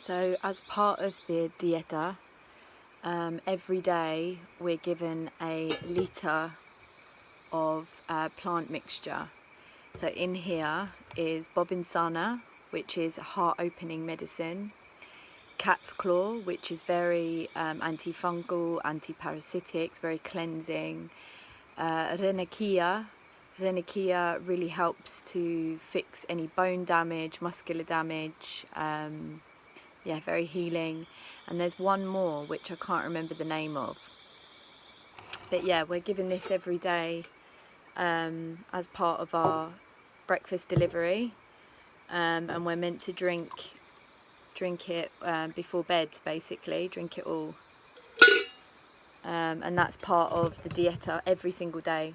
So as part of the Dieta, every day we're given a litre of plant mixture. So in here is bobinsana, which is a heart opening medicine, cat's claw, which is very antifungal, anti-parasitic, very cleansing, Renekia really helps to fix any bone damage, muscular damage, yeah, very healing. And there's one more which I can't remember the name of, but yeah, we're given this every day as part of our breakfast delivery, and we're meant to drink it before bed, basically drink it all, and that's part of the dieta. Every single day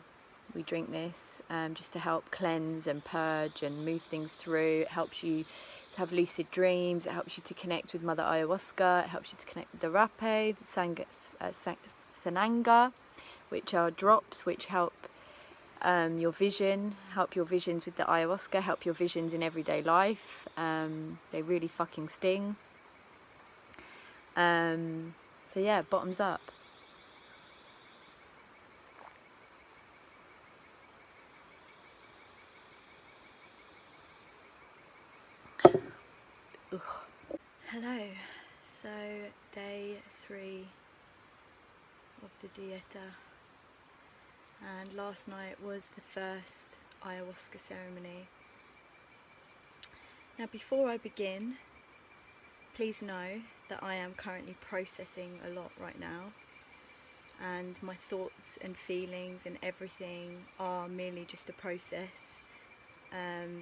we drink this, just to help cleanse and purge and move things through. It helps you to have lucid dreams, it helps you to connect with Mother Ayahuasca, it helps you to connect with the rape, the sananga, which are drops which help your vision, help your visions with the ayahuasca, help your visions in everyday life. They really fucking sting. So yeah, bottoms up. Ugh. Hello, so day 3 of the dieta, and last night was the first ayahuasca ceremony. Now before I begin, please know that I am currently processing a lot right now, and my thoughts and feelings and everything are merely just a process.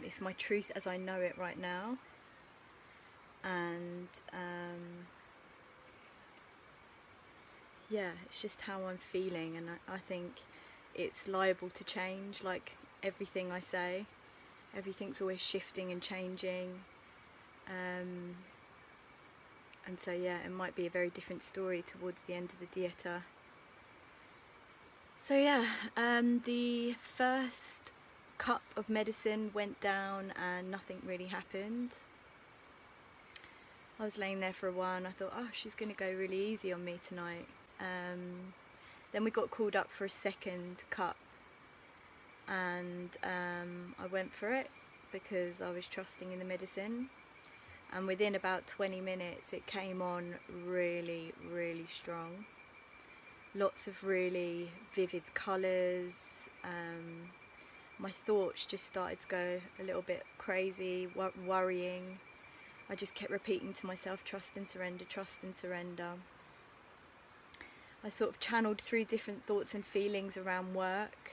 It's my truth as I know it right now, and yeah, it's just how I'm feeling, and I think it's liable to change, like everything I say. Everything's always shifting and changing, and so yeah, it might be a very different story towards the end of the dieta. So yeah, the first cup of medicine went down and nothing really happened. I was laying there for a while and I thought, oh, she's going to go really easy on me tonight. Then we got called up for a second cup, and I went for it because I was trusting in the medicine, and within about 20 minutes it came on really, really strong. Lots of really vivid colours. My thoughts just started to go a little bit crazy, worrying. I just kept repeating to myself, trust and surrender, trust and surrender. I sort of channeled through different thoughts and feelings around work.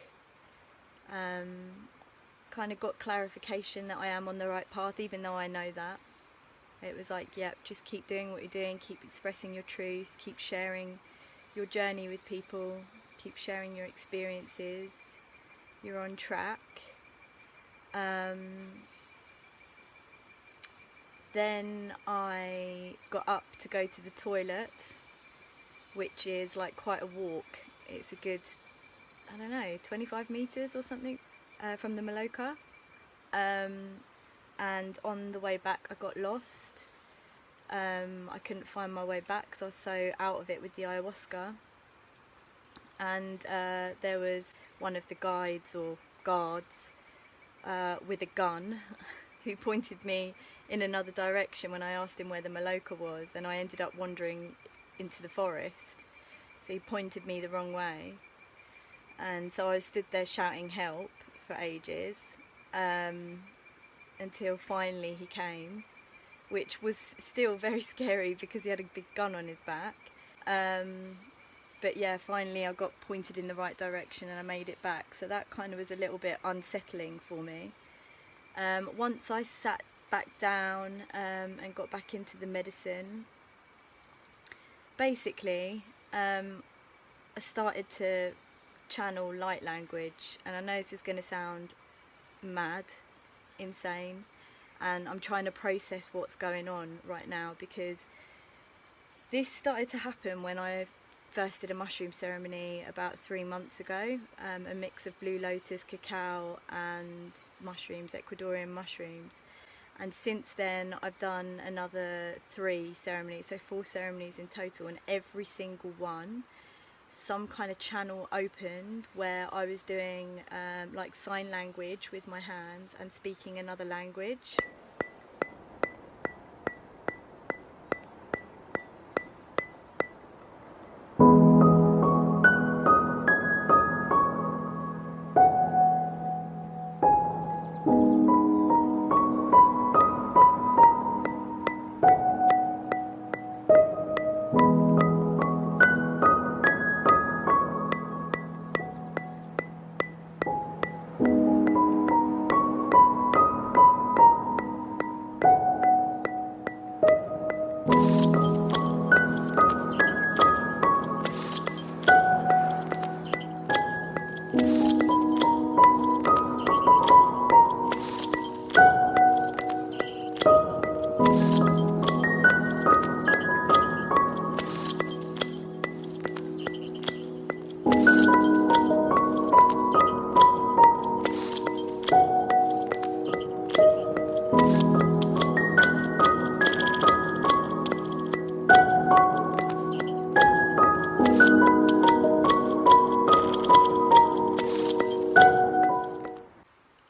Kind of got clarification that I am on the right path, even though I know that. It was like, yep, just keep doing what you're doing, keep expressing your truth, keep sharing your journey with people, keep sharing your experiences, you're on track. Then I got up to go to the toilet, which is like quite a walk. It's a good, I don't know, 25 meters or something from the Maloka. And on the way back I got lost. I couldn't find my way back because I was so out of it with the ayahuasca. And there was one of the guides or guards with a gun who pointed me in another direction when I asked him where the Maloka was, and I ended up wandering into the forest. So he pointed me the wrong way, and so I stood there shouting help for ages, until finally he came, which was still very scary because he had a big gun on his back. But yeah, finally I got pointed in the right direction and I made it back, so that kind of was a little bit unsettling for me. Once I sat back down and got back into the medicine, basically I started to channel light language, and I know this is going to sound mad, insane, and I'm trying to process what's going on right now, because this started to happen when I first did a mushroom ceremony about 3 months ago, a mix of blue lotus, cacao and mushrooms, Ecuadorian mushrooms, And since then I've done another 3 ceremonies, so 4 ceremonies in total, and every single one some kind of channel opened where I was doing like sign language with my hands and speaking another language.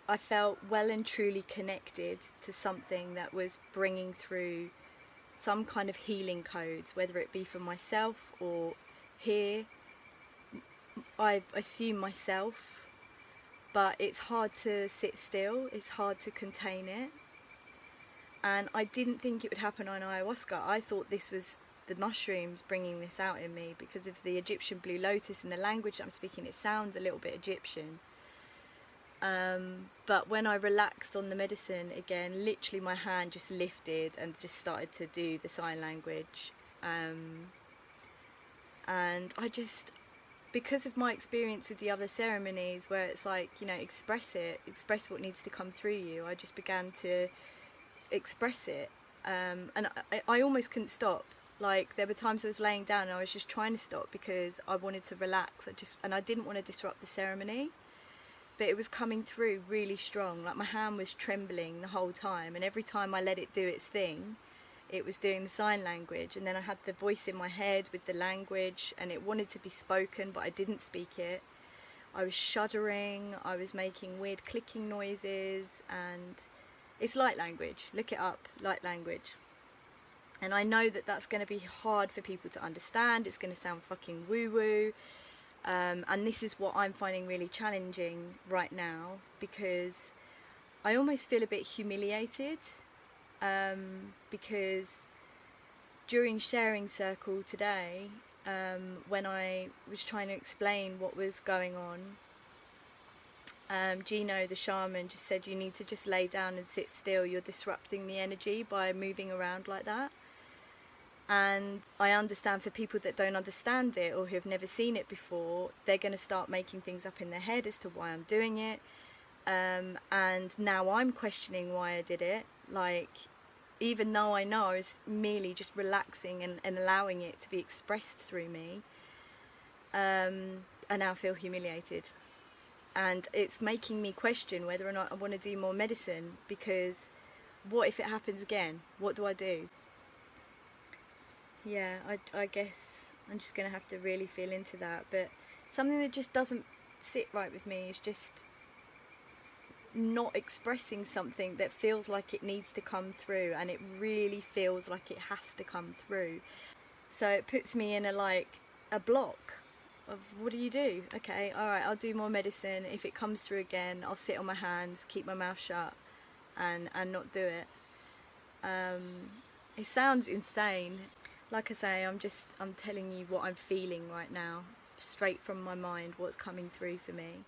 I felt well and truly connected to something that was bringing through some kind of healing codes, whether it be for myself or here. I assume myself, but it's hard to sit still, it's hard to contain it. And I didn't think it would happen on ayahuasca. I thought this was the mushrooms bringing this out in me because of the Egyptian blue lotus and the language that I'm speaking. It sounds a little bit Egyptian. But when I relaxed on the medicine again, literally my hand just lifted and just started to do the sign language. And I just, because of my experience with the other ceremonies where it's like, you know, express it, express what needs to come through you, I just began to express it. And I almost couldn't stop. Like, there were times I was laying down and I was just trying to stop because I wanted to relax. I didn't want to disrupt the ceremony. But it was coming through really strong. Like, my hand was trembling the whole time, and every time I let it do its thing, it was doing the sign language. And then I had the voice in my head with the language, and it wanted to be spoken, but I didn't speak it. I was shuddering, I was making weird clicking noises, and it's light language. Look it up, light language. And I know that that's going to be hard for people to understand. It's going to sound fucking woo-woo. And this is what I'm finding really challenging right now, because I almost feel a bit humiliated, because during sharing circle today, when I was trying to explain what was going on, Gino the shaman just said, you need to just lay down and sit still, you're disrupting the energy by moving around like that. And I understand for people that don't understand it or who have never seen it before, they're going to start making things up in their head as to why I'm doing it. And now I'm questioning why I did it. Like, even though I know I was merely just relaxing and allowing it to be expressed through me, I now feel humiliated. And it's making me question whether or not I want to do more medicine, because what if it happens again? What do I do? Yeah, I guess I'm just going to have to really feel into that. But something that just doesn't sit right with me is just not expressing something that feels like it needs to come through, and it really feels like it has to come through. So it puts me in a block of, what do you do? Okay, alright, I'll do more medicine. If it comes through again, I'll sit on my hands, keep my mouth shut, and not do it. It sounds insane. Like I say, I'm telling you what I'm feeling right now, straight from my mind, what's coming through for me.